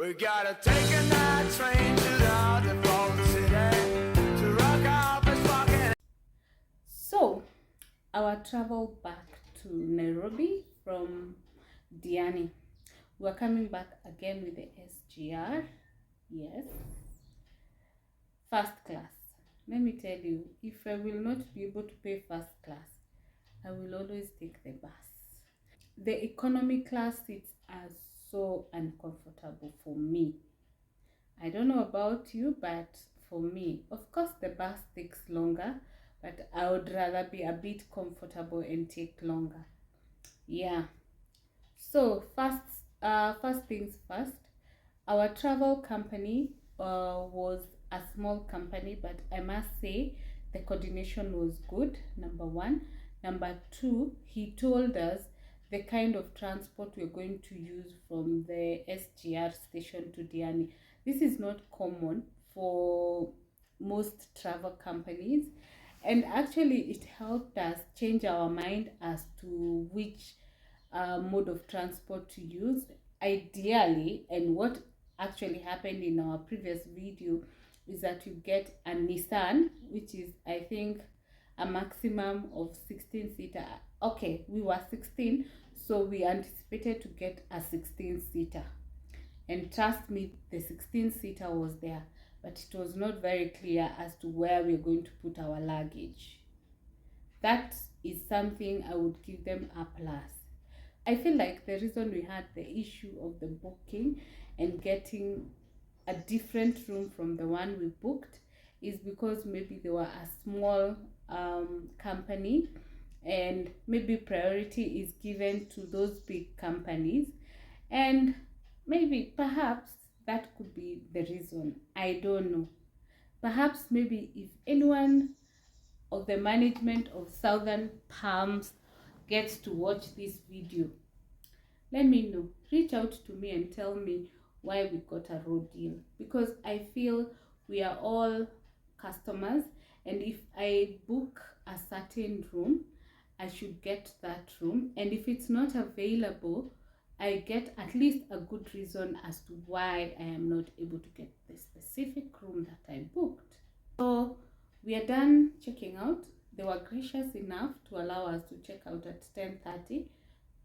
We gotta take a night train to the underground city to rock out this fucking. So, our travel back to Nairobi from Diani. We're coming back again with the SGR. Yes. First class. Let me tell you, if I will not be able to pay first class, I will always take the bus. The economy class seats are so uncomfortable for me. I don't know about you, but for me, of course, the bus takes longer, but I would rather be a bit comfortable and take longer. Yeah. So first things first. Our travel company was a small company, but I must say the coordination was good. Number one. Number two, he told us the kind of transport we're going to use from the SGR station to Diani. This is not common for most travel companies, and actually it helped us change our mind as to which mode of transport to use ideally. And what actually happened in our previous video is that you get a Nissan, which is, I think, a maximum of 16 seater. Okay, we were 16, so we anticipated to get a 16 seater, and trust me, the 16 seater was there, but it was not very clear as to where we're going to put our luggage. That is something I would give them a plus. I feel like the reason we had the issue of the booking and getting a different room from the one we booked is because maybe they were a small company, and maybe priority is given to those big companies, and maybe perhaps that could be the reason. I don't know. Perhaps maybe if anyone of the management of Southern Palms gets to watch this video, let me know. Reach out to me and tell me why we got a road deal, because I feel we are all customers, and if I book a certain room, I should get that room, and if it's not available, I get at least a good reason as to why I am not able to get the specific room that I booked. So we are done checking out. They were gracious enough to allow us to check out at 10:30.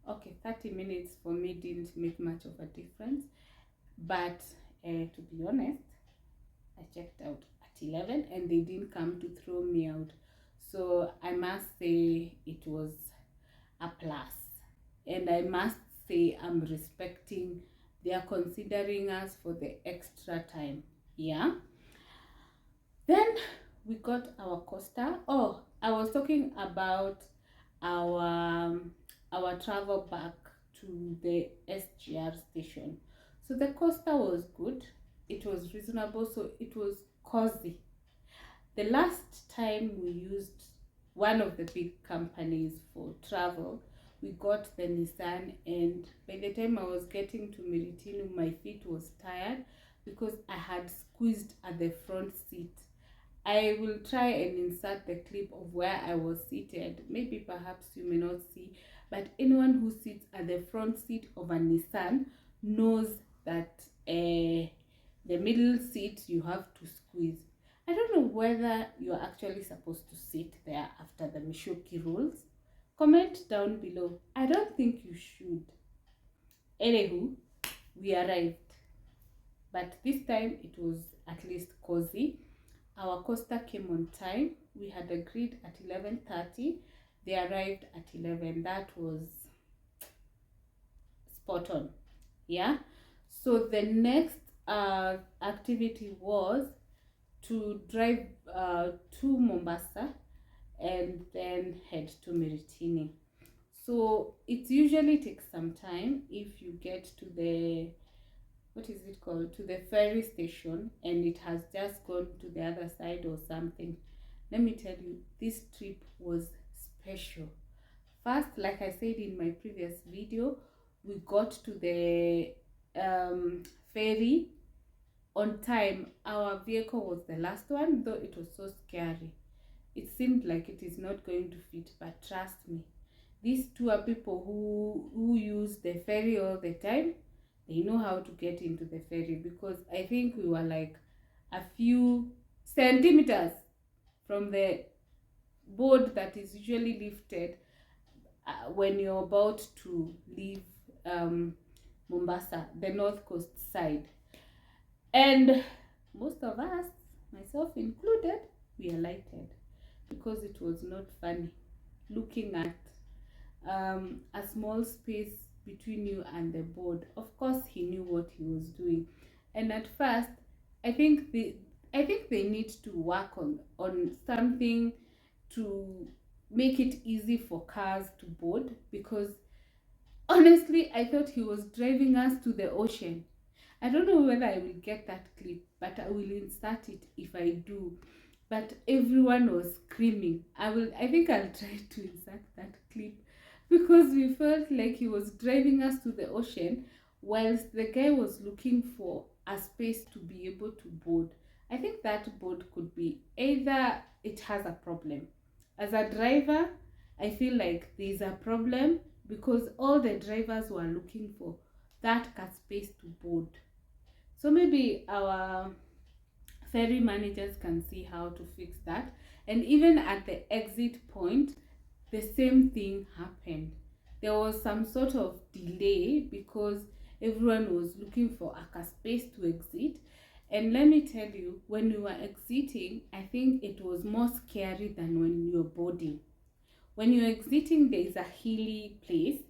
Okay, 30 minutes for me didn't make much of a difference, but to be honest, I checked out at 11 and they didn't come to throw me out. So I must say it was a plus, and I must say I'm respecting they are considering us for the extra time. Yeah. Then we got our coaster. Oh, I was talking about our travel back to the SGR station. So the coaster was good. It was reasonable, so it was cozy. The last time we used one of the big companies for travel, we got the Nissan, and by the time I was getting to Miritini, my feet was tired because I had squeezed at the front seat. I will try and insert the clip of where I was seated. Maybe perhaps you may not see, but anyone who sits at the front seat of a Nissan knows that the middle seat you have to squeeze. I don't know whether you're actually supposed to sit there after the Mishoki rules. Comment down below. I don't think you should. Anywho, we arrived, but this time it was at least cozy. Our coaster came on time. We had agreed at 11:30. They arrived at 11. That was spot on. Yeah. So the next activity was to drive to Mombasa and then head to Miritini. So it usually takes some time if you get to the, what is it called, to the ferry station and it has just gone to the other side or something. Let me tell you, this trip was special. First, like I said in my previous video, we got to the ferry on time. Our vehicle was the last one, though it was so scary. It seemed like it is not going to fit, but trust me, these two are people who use the ferry all the time. they know how to get into the ferry, because I think we were like a few centimeters from the board that is usually lifted when you're about to leave Mombasa, the north coast side. And most of us, myself included, we alighted because it was not funny looking at a small space between you and the board. Of course, he knew what he was doing, and at first, I think they need to work on something to make it easy for cars to board, because honestly, I thought he was driving us to the ocean. I don't know whether I will get that clip, but I will insert it if I do. But everyone was screaming. I think I'll try to insert that clip, because we felt like he was driving us to the ocean whilst the guy was looking for a space to be able to board. I think that board could be either it has a problem. As a driver, I feel like there's a problem, because all the drivers were looking for that space to board. So maybe our ferry managers can see how to fix that. And even at the exit point, the same thing happened. There was some sort of delay because everyone was looking for a space to exit. And let me tell you, when we were exiting, I think it was more scary than when you're boarding. When you're exiting, there is a hilly place,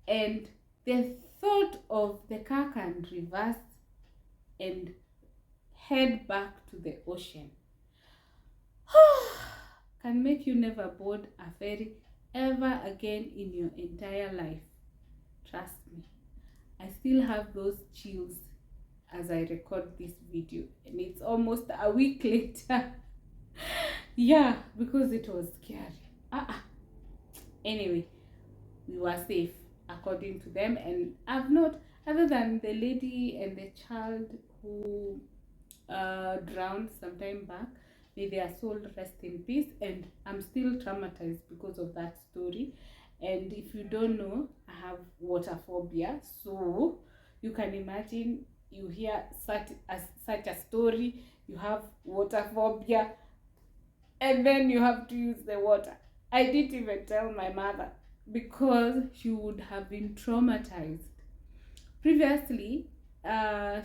and the thought of the car can reverse and head back to the ocean can make you never board a ferry ever again in your entire life. Trust me, I still have those chills as I record this video, and it's almost a week later. Yeah, because it was scary. Anyway, we were safe according to them, and I've not, other than the lady and the child who drowned some time back, may their soul rest in peace, and I'm still traumatized because of that story. And if you don't know, I have water phobia, so you can imagine, you hear such a story, you have water phobia, and then you have to use the water. I didn't even tell my mother, because she would have been traumatized. Previously,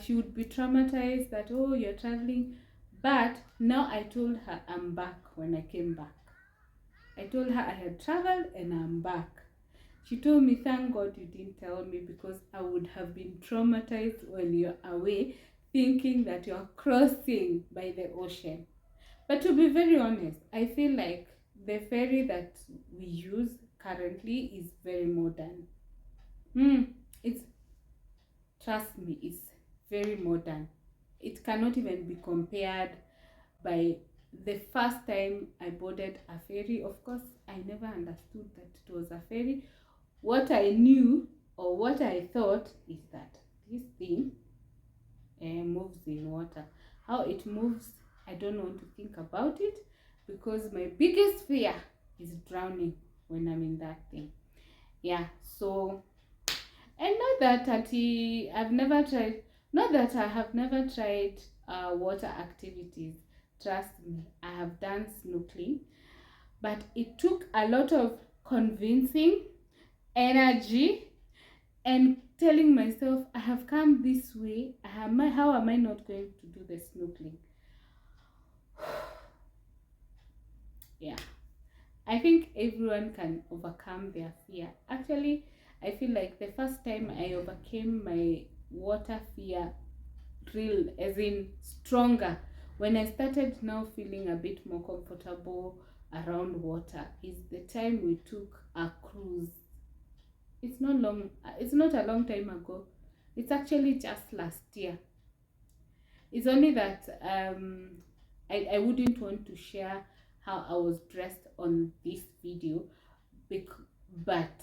she would be traumatized that, oh, you're traveling. But now I told her I'm back when I came back. I told her I had traveled and I'm back. She told me, thank God you didn't tell me, because I would have been traumatized when you're away, thinking that you're crossing by the ocean. But to be very honest, I feel like the ferry that we use currently is very modern. It's, trust me, it's very modern. It cannot even be compared by the first time I boarded a ferry. Of course, I never understood that it was a ferry. What I knew, or what I thought, is that this thing moves in water. How it moves, I don't want to think about it, because my biggest fear is drowning when I'm in that thing. Yeah, so, and not that I've never tried, not that I have never tried water activities. Trust me, I have done snorkeling, but it took a lot of convincing, energy, and telling myself I have come this way. How am I not going to do the snorkeling? Yeah, I think everyone can overcome their fear. Actually, I feel like the first time I overcame my water fear, real, as in stronger, when I started now feeling a bit more comfortable around water, is the time we took a cruise. It's not long, it's not a long time ago. It's actually just last year. It's only that I wouldn't want to share how I was dressed on this video, but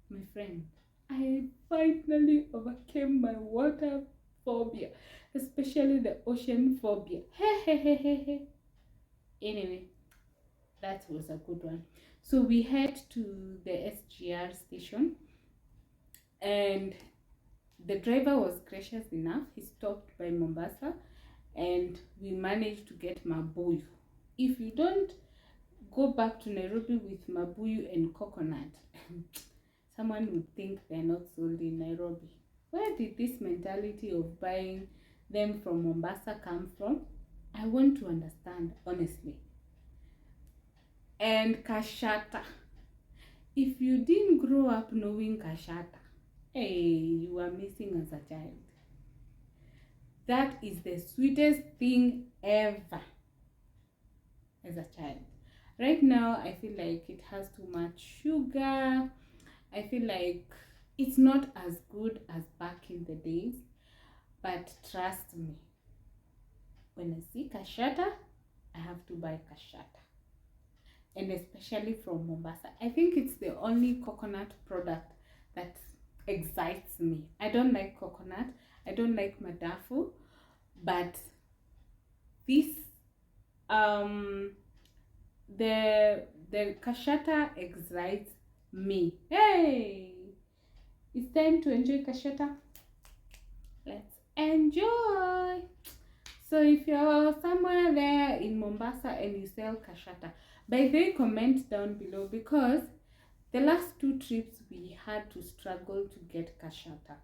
my friend, I finally overcame my water phobia, especially the ocean phobia. Anyway, that was a good one. So we head to the SGR station, and The driver was gracious enough. He stopped by Mombasa and we managed to get mabuyu. If you don't go back to Nairobi with mabuyu and coconut, someone would think they're not sold in Nairobi. Where did this mentality of buying them from Mombasa come from? I want to understand, honestly. And kashata. If you didn't grow up knowing kashata, hey, you are missing as a child. That is the sweetest thing ever as a child. Right now, I feel like it has too much sugar. I feel like it's not as good as back in the days. But trust me, when I see kashata, I have to buy kashata. And especially from Mombasa. I think it's the only coconut product that excites me. I don't like coconut. I don't like madafu. But this, the kashata excites me. Hey! It's time to enjoy kashata. Let's enjoy! So if you're somewhere there in Mombasa and you sell kashata, by the way, comment down below, because the last 2 trips we had to struggle to get kashata.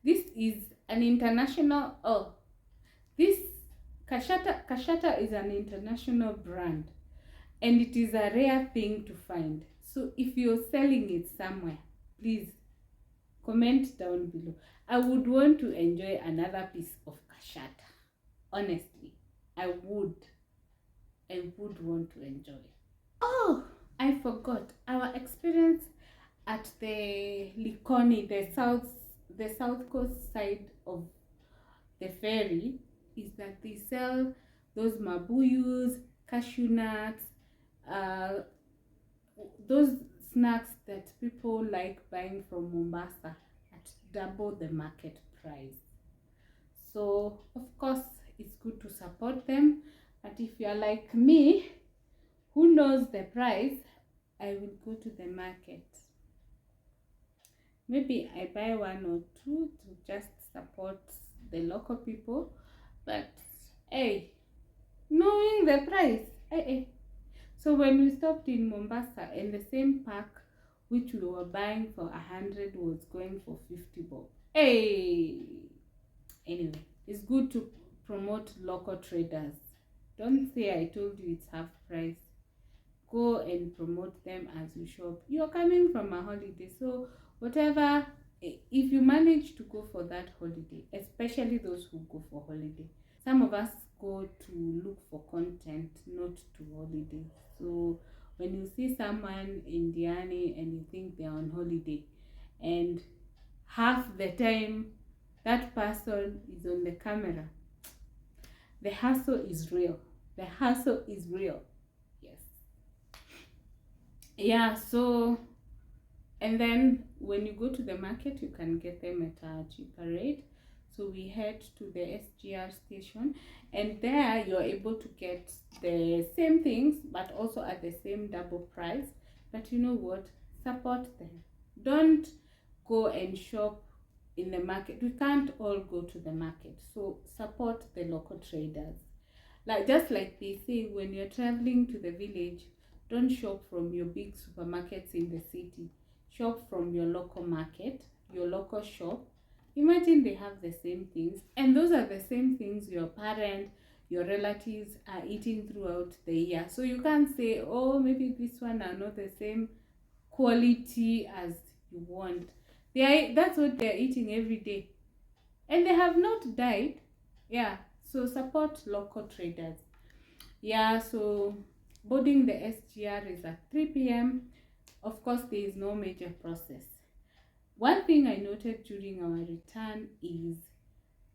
This is an international, this kashata is an international brand and it is a rare thing to find. So if you're selling it somewhere, please comment down below. I would want to enjoy another piece of kashata. Honestly, I would want to enjoy. Oh, I forgot our experience at the Likoni, the south coast side of the ferry, is that they sell those mabuyus, cashew nuts, those snacks that people like buying from Mombasa at double the market price. So of course it's good to support them, but if you are like me who knows the price, I will go to the market. Maybe I buy 1 or 2 to just support the local people, but hey, knowing the price, hey. So when we stopped in Mombasa and the same pack which we were buying for 100 was going for 50 bob. Hey! Anyway, it's good to promote local traders. Don't say I told you it's half price. Go and promote them as you shop. You're coming from a holiday, so whatever, if you manage to go for that holiday, especially those who go for holiday. Some of us go to look for content, not to holiday. So when you see someone in Diani and you think they're on holiday, and half the time that person is on the camera, the hustle is real. The hustle is real. Yes. Yeah, so, and then when you go to the market, you can get them at a cheaper rate. So we head to the SGR station, and there you're able to get the same things but also at the same double price. But you know what? Support them. Don't go and shop in the market. We can't all go to the market. So support the local traders. Like just like they say, when you're traveling to the village, don't shop from your big supermarkets in the city. Shop from your local market, your local shop. Imagine they have the same things, and those are the same things your parent, your relatives are eating throughout the year. So you can't say, oh, maybe this one are not the same quality as you want. That's what they're eating every day, and they have not died. Yeah, so support local traders. Yeah, so boarding the SGR is at 3 p.m. Of course, there is no major process. One thing I noted during our return is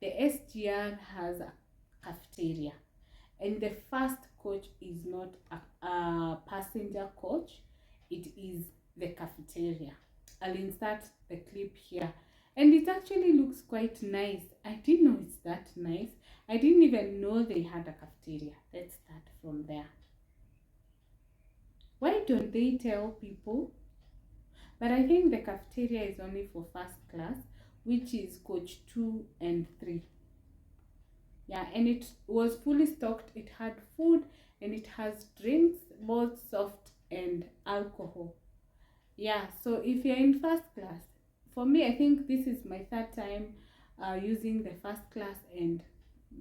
the SGR has a cafeteria, and the first coach is not a passenger coach, it is the cafeteria. I'll insert the clip here, and it actually looks quite nice. I didn't know it's that nice. I didn't even know they had a cafeteria. Let's start from there. Why don't they tell people But I think the cafeteria is only for first class, which is coach 2 and 3. Yeah, and it was fully stocked. It had food and it has drinks, both soft and alcohol. Yeah, so if you're in first class, for me, I think this is my third time using the first class, and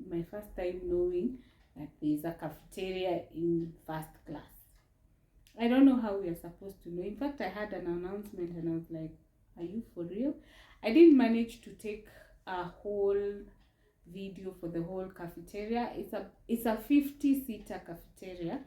my first time knowing that there's a cafeteria in first class. I don't know how we are supposed to know. In fact, I had an announcement and I was like, are you for real? I didn't manage to take a whole video for the whole cafeteria. It's a 50-seater cafeteria,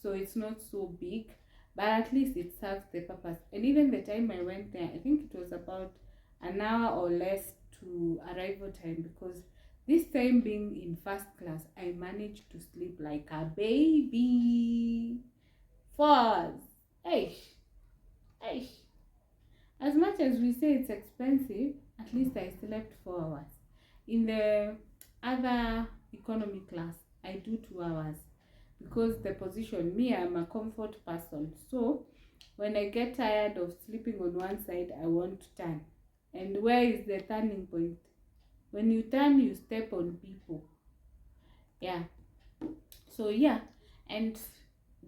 so it's not so big, but at least it serves the purpose. And even the time I went there, I think it was about an hour or less to arrival time, because this time being in first class, I managed to sleep like a baby. 4 hours. Eish, eish. As much as we say it's expensive, at least I slept 4 hours. In the other economy class, I do 2 hours, because the position, me, I'm a comfort person. So when I get tired of sleeping on one side, I want to turn. And where is the turning point? When you turn, you step on people. Yeah. So yeah, and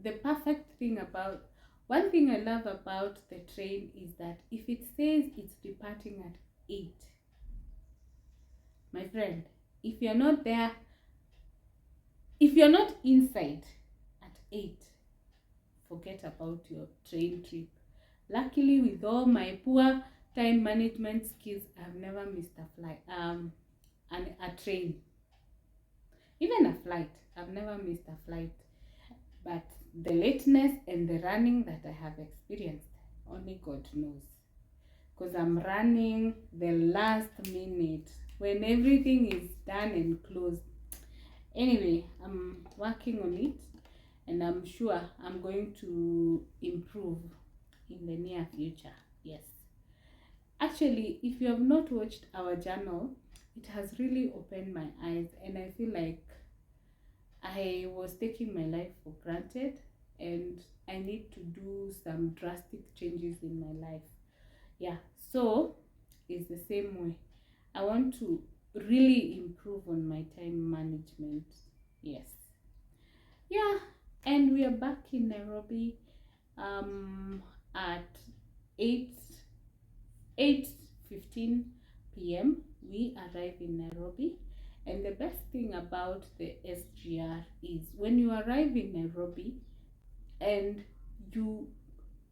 the perfect thing about, one thing I love about the train is that if it says it's departing at 8, my friend, if you're not there, if you're not inside at 8, forget about your train trip. Luckily, with all my poor time management skills, I've never missed a flight, a train, even a flight. I've never missed a flight. But the lateness and the running that I have experienced, only God knows. Because I'm running the last minute when everything is done and closed. Anyway, I'm working on it, and I'm sure I'm going to improve in the near future. Yes. Actually, if you have not watched our journal, it has really opened my eyes, and I feel like I was taking my life for granted, and I need to do some drastic changes in my life. Yeah, so it's the same way. I want to really improve on my time management. Yes. Yeah, and we are back in Nairobi at 8 8:15 p.m. We arrive in Nairobi. And the best thing about the SGR is when you arrive in Nairobi, and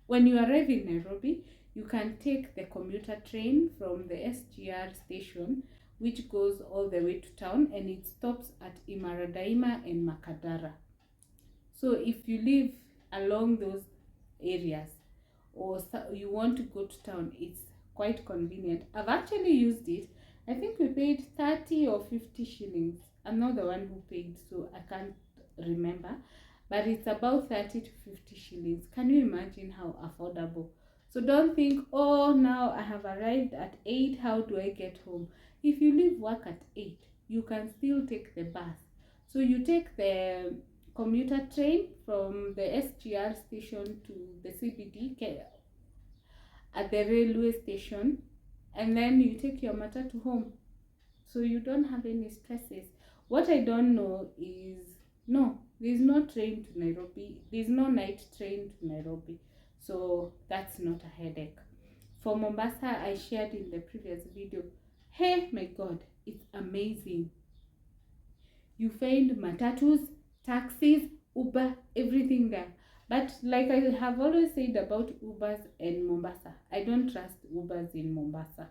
when you arrive in Nairobi, you can take the commuter train from the SGR station, which goes all the way to town, and it stops at Imaradaima and Makadara. So if you live along those areas, or you want to go to town, it's quite convenient. I've actually used it. I think we paid 30 or 50 shillings. I'm not the one who paid, so I can't remember. But it's about 30 to 50 shillings. Can you imagine how affordable? So don't think, oh, now I have arrived at 8, how do I get home? If you leave work at 8, you can still take the bus. So you take the commuter train from the SGR station to the CBD at the railway station, and then you take your matatu home, so you don't have any stresses. What I don't know is, no, there's no train to Nairobi, there's no night train to Nairobi, so that's not a headache. For Mombasa, I shared in the previous video, hey my god, it's amazing. You find matatus, taxis, Uber, everything there. But like I have always said about Ubers in Mombasa, I don't trust Ubers in Mombasa.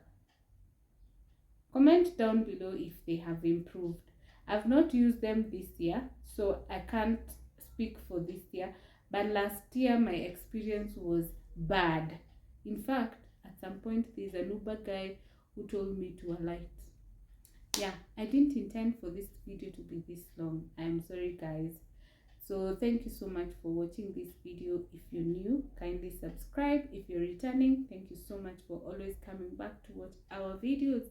Comment down below if they have improved. I've not used them this year, so I can't speak for this year. But last year, my experience was bad. In fact, at some point, there's an Uber guy who told me to alight. Yeah, I didn't intend for this video to be this long. I'm sorry, guys. So thank you so much for watching this video. If you're new, kindly subscribe. If you're returning, thank you so much for always coming back to watch our videos.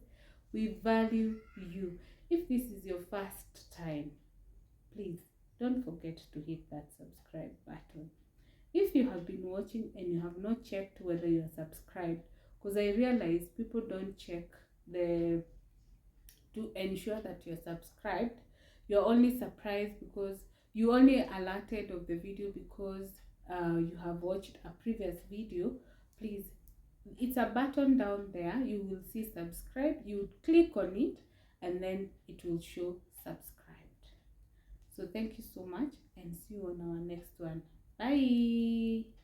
We value you. If this is your first time, please don't forget to hit that subscribe button. If you have been watching and you have not checked whether you are subscribed, because I realize people don't check the to ensure that you're subscribed. You're only surprised because you only alerted of the video because you have watched a previous video. Please, it's a button down there, you will see subscribe, you click on it and then it will show subscribed. So thank you so much and see you on our next one. Bye.